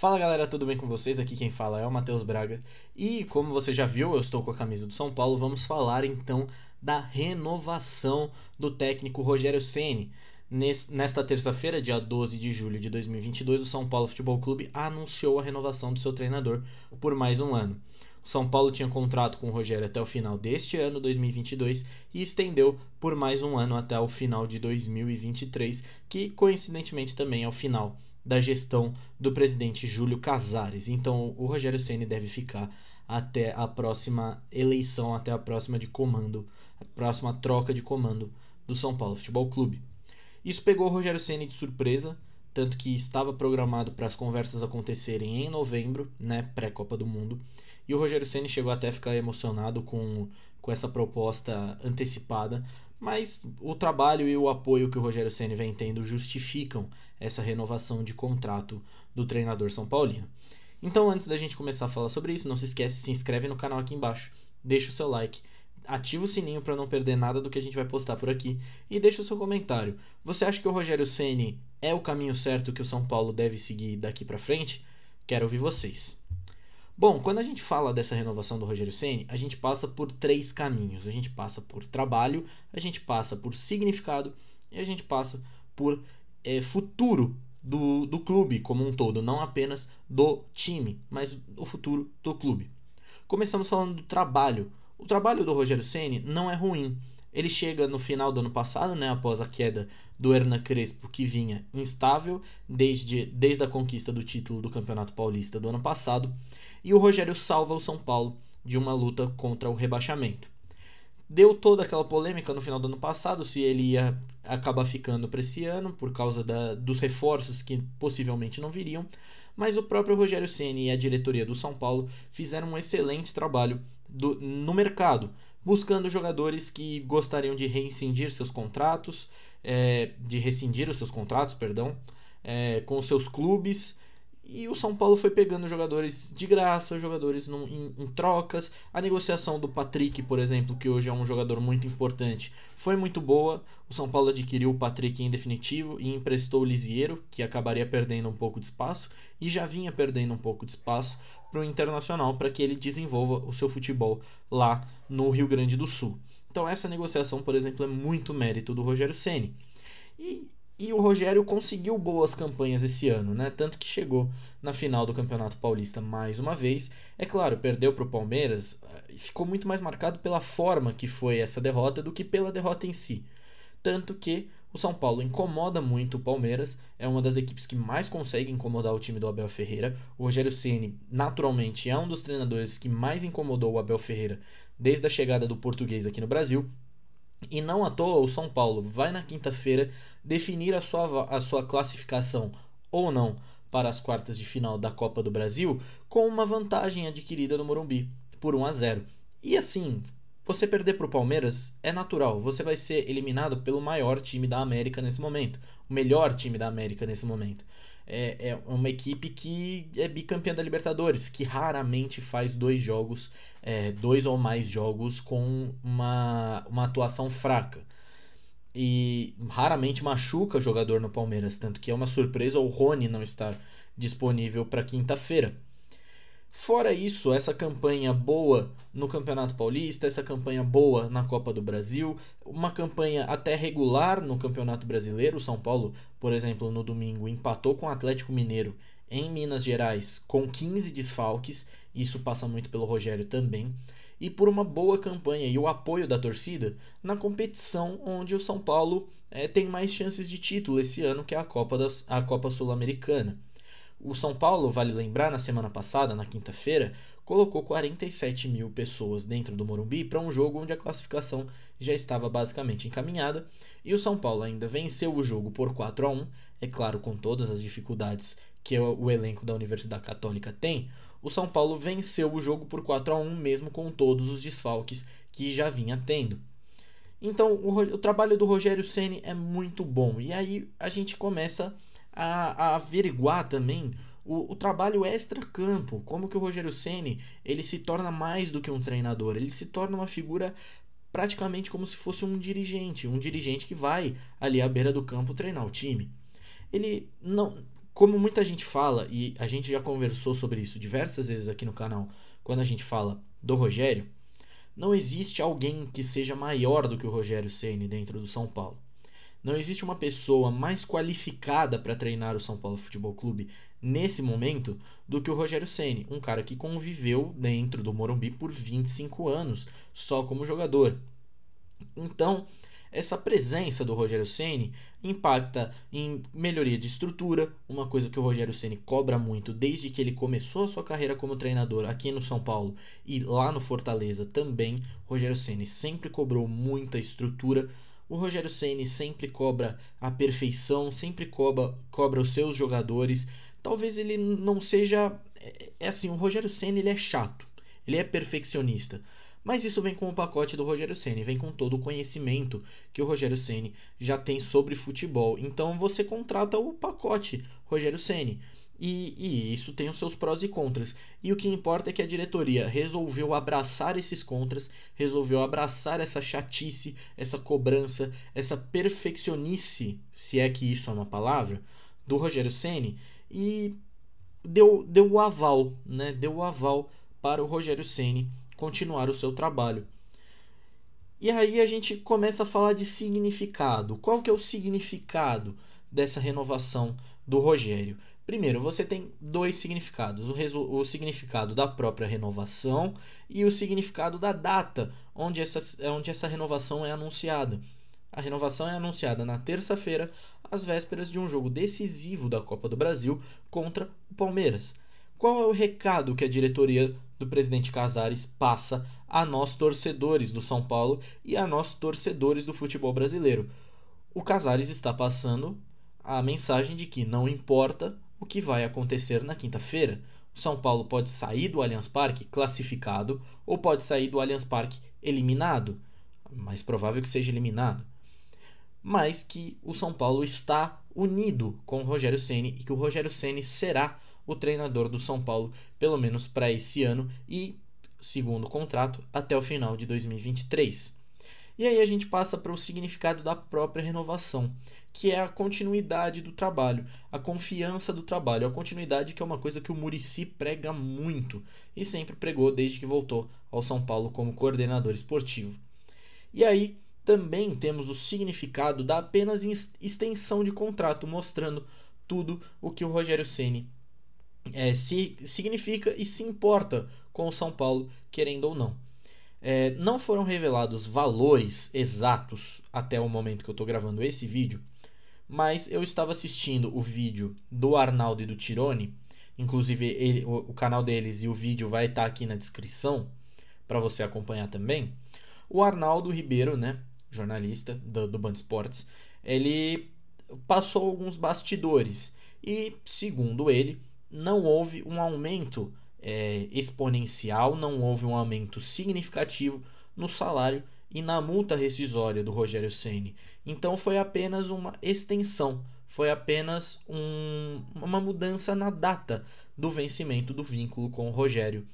Fala galera, tudo bem com vocês? Aqui quem fala é o Matheus Braga e como você já viu, eu estou com a camisa do São Paulo. Vamos falar então da renovação do técnico Rogério Ceni. Nesta terça-feira, dia 12 de julho de 2022, o São Paulo Futebol Clube anunciou a renovação do seu treinador por mais um ano. O São Paulo tinha contrato com o Rogério até o final deste ano, 2022, e estendeu por mais um ano até o final de 2023, que coincidentemente também é o final da gestão do presidente Júlio Casares. Então o Rogério Ceni deve ficar até a próxima eleição, até a próxima de comando, a próxima troca de comando do São Paulo Futebol Clube. Isso pegou o Rogério Ceni de surpresa, tanto que estava programado para as conversas acontecerem em novembro, né, pré-Copa do Mundo, e o Rogério Ceni chegou até a ficar emocionado com essa proposta antecipada, mas o trabalho e o apoio que o Rogério Ceni vem tendo justificam essa renovação de contrato do treinador são paulino. Então, antes da gente começar a falar sobre isso, não se esquece, se inscreve no canal aqui embaixo, deixa o seu like, ativa o sininho para não perder nada do que a gente vai postar por aqui e deixa o seu comentário. Você acha que o Rogério Ceni é o caminho certo que o São Paulo deve seguir daqui para frente? Quero ouvir vocês. Bom, quando a gente fala dessa renovação do Rogério Ceni, a gente passa por três caminhos. A gente passa por trabalho, a gente passa por significado e a gente passa por futuro do clube como um todo, não apenas do time, mas o futuro do clube. Começamos falando do trabalho. O trabalho do Rogério Ceni não é ruim. Ele chega no final do ano passado, né, após a queda do Hernan Crespo, que vinha instável desde a conquista do título do Campeonato Paulista do ano passado, e o Rogério salva o São Paulo de uma luta contra o rebaixamento. Deu toda aquela polêmica no final do ano passado se ele ia acabar ficando para esse ano por causa dos reforços que possivelmente não viriam, mas o próprio Rogério Ceni e a diretoria do São Paulo fizeram um excelente trabalho no mercado, buscando jogadores que gostariam de rescindir os seus contratos, com os seus clubes. E o São Paulo foi pegando jogadores de graça, jogadores em trocas. A negociação do Patrick, por exemplo, que hoje é um jogador muito importante, foi muito boa. O São Paulo adquiriu o Patrick em definitivo e emprestou o Lisiero, que acabaria perdendo um pouco de espaço, e já vinha perdendo um pouco de espaço para o Internacional, para que ele desenvolva o seu futebol lá no Rio Grande do Sul. Então essa negociação, por exemplo, é muito mérito do Rogério Ceni. E o Rogério conseguiu boas campanhas esse ano, né? Tanto que chegou na final do Campeonato Paulista mais uma vez. É claro, perdeu para o Palmeiras e ficou muito mais marcado pela forma que foi essa derrota do que pela derrota em si. Tanto que o São Paulo incomoda muito o Palmeiras, é uma das equipes que mais consegue incomodar o time do Abel Ferreira. O Rogério Ceni, naturalmente, é um dos treinadores que mais incomodou o Abel Ferreira desde a chegada do português aqui no Brasil. E não à toa o São Paulo vai na quinta-feira definir a sua classificação ou não para as quartas de final da Copa do Brasil com uma vantagem adquirida no Morumbi por 1-0. E assim, você perder para o Palmeiras é natural, você vai ser eliminado pelo maior time da América nesse momento, o melhor time da América nesse momento. É uma equipe que é bicampeã da Libertadores, que raramente faz dois ou mais jogos com uma atuação fraca. E raramente machuca jogador no Palmeiras, tanto que é uma surpresa o Rony não estar disponível para quinta-feira. Fora isso, essa campanha boa no Campeonato Paulista, essa campanha boa na Copa do Brasil, uma campanha até regular no Campeonato Brasileiro. O São Paulo, por exemplo, no domingo empatou com o Atlético Mineiro em Minas Gerais com 15 desfalques, isso passa muito pelo Rogério também, e por uma boa campanha e o apoio da torcida na competição onde o São Paulo tem mais chances de título esse ano, que é a Copa Sul-Americana. O São Paulo, vale lembrar, na semana passada, na quinta-feira, colocou 47 mil pessoas dentro do Morumbi para um jogo onde a classificação já estava basicamente encaminhada, e o São Paulo ainda venceu o jogo por 4-1, é claro, com todas as dificuldades que o elenco da Universidade Católica tem. O São Paulo venceu o jogo por 4-1 mesmo com todos os desfalques que já vinha tendo. Então o trabalho do Rogério Ceni é muito bom, e aí a gente começa a averiguar também o trabalho extra-campo, como que o Rogério Ceni ele se torna mais do que um treinador, ele se torna uma figura praticamente como se fosse um dirigente que vai ali à beira do campo treinar o time. Ele não, como muita gente fala, e a gente já conversou sobre isso diversas vezes aqui no canal, quando a gente fala do Rogério, não existe alguém que seja maior do que o Rogério Ceni dentro do São Paulo. Não existe uma pessoa mais qualificada para treinar o São Paulo Futebol Clube nesse momento do que o Rogério Ceni, um cara que conviveu dentro do Morumbi por 25 anos, só como jogador. Então, essa presença do Rogério Ceni impacta em melhoria de estrutura, uma coisa que o Rogério Ceni cobra muito desde que ele começou a sua carreira como treinador aqui no São Paulo e lá no Fortaleza também. O Rogério Ceni sempre cobrou muita estrutura. O Rogério Ceni sempre cobra a perfeição, sempre cobra os seus jogadores. Talvez ele não seja... É assim, o Rogério Ceni ele é chato, ele é perfeccionista. Mas isso vem com o pacote do Rogério Ceni, vem com todo o conhecimento que o Rogério Ceni já tem sobre futebol. Então você contrata o pacote Rogério Ceni. E isso tem os seus prós e contras. E o que importa é que a diretoria resolveu abraçar esses contras, resolveu abraçar essa chatice, essa cobrança, essa perfeccionice, se é que isso é uma palavra, do Rogério Ceni e deu o aval, né? Deu o aval para o Rogério Ceni continuar o seu trabalho. E aí a gente começa a falar de significado. Qual que é o significado dessa renovação do Rogério? Primeiro, você tem dois significados. O significado da própria renovação e o significado da data onde essa renovação é anunciada. A renovação é anunciada na terça-feira, às vésperas de um jogo decisivo da Copa do Brasil contra o Palmeiras. Qual é o recado que a diretoria do presidente Casares passa a nós torcedores do São Paulo e a nós torcedores do futebol brasileiro? O Casares está passando a mensagem de que não importa o que vai acontecer na quinta-feira. O São Paulo pode sair do Allianz Parque classificado ou pode sair do Allianz Parque eliminado. Mais provável que seja eliminado. Mas que o São Paulo está unido com o Rogério Ceni e que o Rogério Ceni será o treinador do São Paulo, pelo menos para esse ano e, segundo o contrato, até o final de 2023. E aí a gente passa para o significado da própria renovação, que é a continuidade do trabalho, a confiança do trabalho, a continuidade que é uma coisa que o Muricy prega muito e sempre pregou desde que voltou ao São Paulo como coordenador esportivo. E aí também temos o significado da apenas extensão de contrato, mostrando tudo o que o Rogério Ceni se significa e se importa com o São Paulo, querendo ou não. Não foram revelados valores exatos até o momento que eu estou gravando esse vídeo, mas eu estava assistindo o vídeo do Arnaldo e do Tirone, inclusive o canal deles e o vídeo vai estar aqui na descrição para você acompanhar também. O Arnaldo Ribeiro, né, jornalista do Band Esportes, ele passou alguns bastidores e, segundo ele, não houve um aumento exponencial, não houve um aumento significativo no salário e na multa rescisória do Rogério Ceni. Então foi apenas uma extensão, foi apenas uma mudança na data do vencimento do vínculo com o Rogério,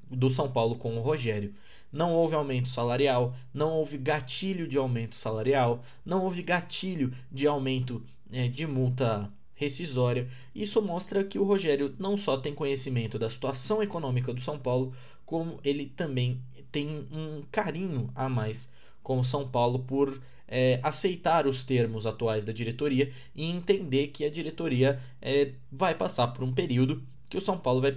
do São Paulo com o Rogério. Não houve aumento salarial, não houve gatilho de aumento salarial, não houve gatilho de aumento de multa rescisória. Isso mostra que o Rogério não só tem conhecimento da situação econômica do São Paulo, como ele também tem um carinho a mais com o São Paulo por aceitar os termos atuais da diretoria e entender que a diretoria vai passar por um período que o São Paulo vai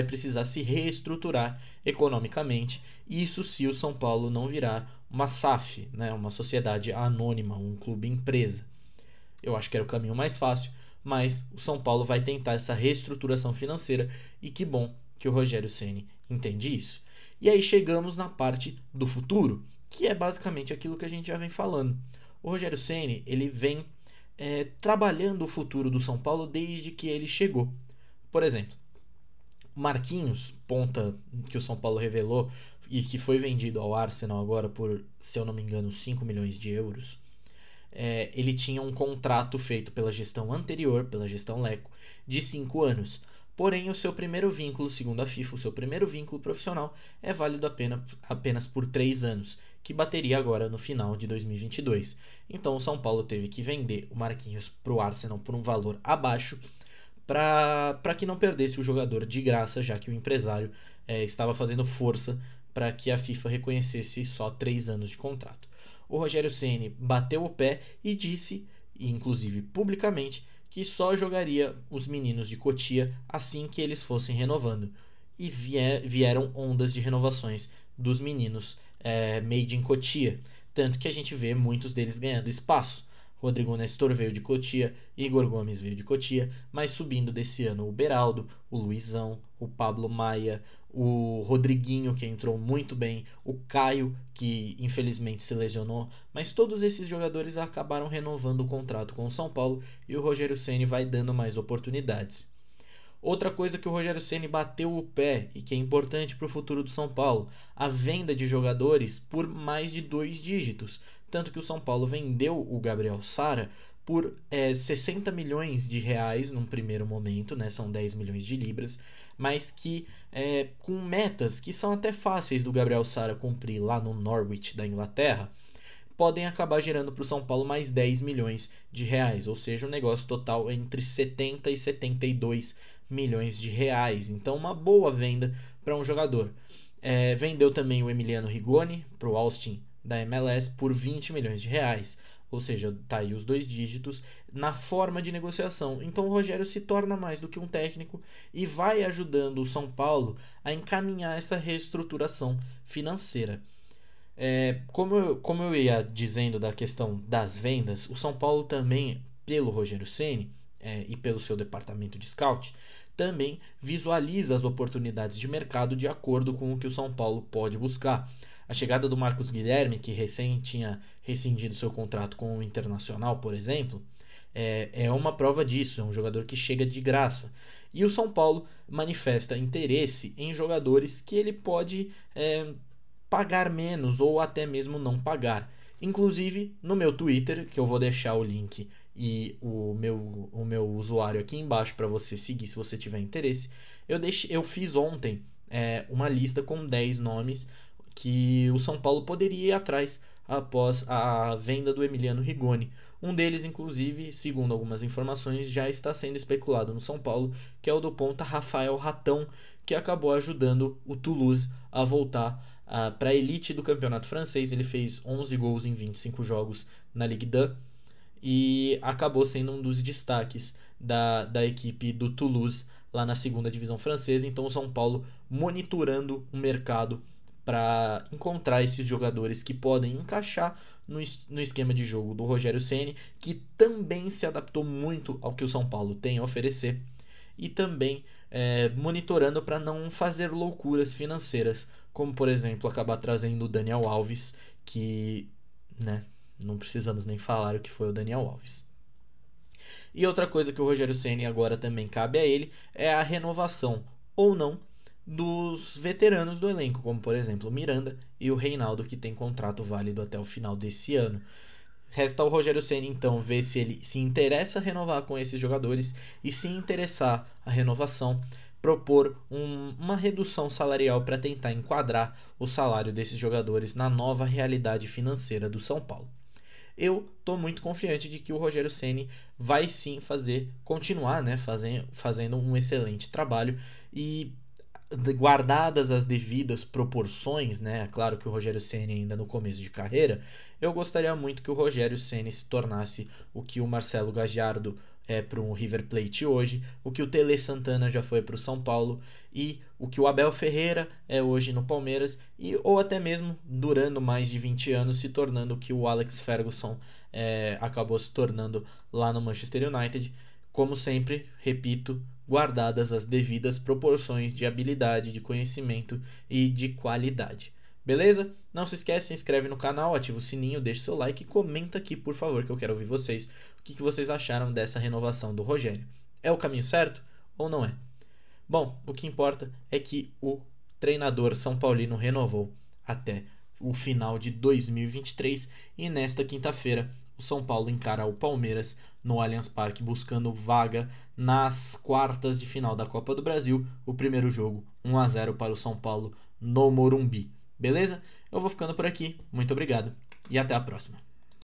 precisar se reestruturar economicamente. Isso se o São Paulo não virar uma SAF, né, uma sociedade anônima, um clube empresa. Eu acho que era o caminho mais fácil, mas o São Paulo vai tentar essa reestruturação financeira e que bom que o Rogério Ceni entende isso. E aí chegamos na parte do futuro, que é basicamente aquilo que a gente já vem falando. O Rogério Ceni, ele vem trabalhando o futuro do São Paulo desde que ele chegou. Por exemplo, Marquinhos, ponta que o São Paulo revelou e que foi vendido ao Arsenal agora por, se eu não me engano, 5 milhões de euros. Ele tinha um contrato feito pela gestão anterior, pela gestão Leco, de 5 anos. Porém, o seu primeiro vínculo, segundo a FIFA, o seu primeiro vínculo profissional é válido apenas por 3 anos, que bateria agora no final de 2022. Então, o São Paulo teve que vender o Marquinhos para o Arsenal por um valor abaixo para que não perdesse o jogador de graça, já que o empresário estava fazendo força para que a FIFA reconhecesse só 3 anos de contrato. O Rogério Ceni bateu o pé e disse, inclusive publicamente, que só jogaria os meninos de Cotia assim que eles fossem renovando. E vieram ondas de renovações dos meninos made in Cotia, tanto que a gente vê muitos deles ganhando espaço. Rodrigo Nestor veio de Cotia, Igor Gomes veio de Cotia, mas subindo desse ano o Beraldo, o Luizão, o Pablo Maia, o Rodriguinho, que entrou muito bem, o Caio, que infelizmente se lesionou, mas todos esses jogadores acabaram renovando o contrato com o São Paulo e o Rogério Ceni vai dando mais oportunidades. Outra coisa que o Rogério Ceni bateu o pé e que é importante para o futuro do São Paulo, a venda de jogadores por mais de 2 dígitos. Tanto que o São Paulo vendeu o Gabriel Sara por 60 milhões de reais num primeiro momento, né? São 10 milhões de libras, mas que com metas que são até fáceis do Gabriel Sara cumprir lá no Norwich da Inglaterra, podem acabar gerando para o São Paulo mais 10 milhões de reais, ou seja, um negócio total entre 70 e 72 milhões de reais. Então, uma boa venda para um jogador. Vendeu também o Emiliano Rigoni para o Austin da MLS por 20 milhões de reais. Ou seja, tá aí os 2 dígitos na forma de negociação. Então o Rogério se torna mais do que um técnico e vai ajudando o São Paulo a encaminhar essa reestruturação financeira. Como eu ia dizendo da questão das vendas, o São Paulo também, pelo Rogério Ceni e pelo seu departamento de scout, também visualiza as oportunidades de mercado de acordo com o que o São Paulo pode buscar. A chegada do Marcos Guilherme, que recém tinha rescindido seu contrato com o Internacional, por exemplo, é uma prova disso. É um jogador que chega de graça. E o São Paulo manifesta interesse em jogadores que ele pode pagar menos ou até mesmo não pagar. Inclusive, no meu Twitter, que eu vou deixar o link e o meu usuário aqui embaixo para você seguir se você tiver interesse, eu fiz ontem uma lista com 10 nomes que o São Paulo poderia ir atrás após a venda do Emiliano Rigoni. Um deles, inclusive, segundo algumas informações, já está sendo especulado no São Paulo, que é o do ponta Rafael Ratão, que acabou ajudando o Toulouse a voltar para a elite do campeonato francês. Ele fez 11 gols em 25 jogos na Ligue 2 e acabou sendo um dos destaques da equipe do Toulouse lá na segunda divisão francesa. Então o São Paulo monitorando o mercado para encontrar esses jogadores que podem encaixar no esquema de jogo do Rogério Ceni, que também se adaptou muito ao que o São Paulo tem a oferecer, e também monitorando para não fazer loucuras financeiras, como por exemplo acabar trazendo o Daniel Alves, que não precisamos nem falar o que foi o Daniel Alves. E outra coisa que o Rogério Ceni agora também cabe a ele é a renovação ou não dos veteranos do elenco, como por exemplo o Miranda e o Reinaldo, que tem contrato válido até o final desse ano. Resta ao Rogério Ceni então ver se ele se interessa a renovar com esses jogadores e, se interessar a renovação, propor uma redução salarial para tentar enquadrar o salário desses jogadores na nova realidade financeira do São Paulo. Eu estou muito confiante de que o Rogério Ceni vai sim continuar fazendo um excelente trabalho, e guardadas as devidas proporções, né? Claro que o Rogério Ceni ainda no começo de carreira, eu gostaria muito que o Rogério Ceni se tornasse o que o Marcelo Gallardo é para o River Plate hoje, o que o Tele Santana já foi para o São Paulo e o que o Abel Ferreira é hoje no Palmeiras, ou até mesmo durando mais de 20 anos, se tornando o que o Alex Ferguson acabou se tornando lá no Manchester United. Como sempre, repito, guardadas as devidas proporções de habilidade, de conhecimento e de qualidade. Beleza? Não se esquece, se inscreve no canal, ativa o sininho, deixa seu like e comenta aqui, por favor, que eu quero ouvir vocês. O que vocês acharam dessa renovação do Rogério? É o caminho certo ou não é? Bom, o que importa é que o treinador São Paulino renovou até o final de 2023 e nesta quinta-feira o São Paulo encara o Palmeiras no Allianz Parque, buscando vaga nas quartas de final da Copa do Brasil. O primeiro jogo, 1-0 para o São Paulo no Morumbi. Beleza? Eu vou ficando por aqui. Muito obrigado e até a próxima.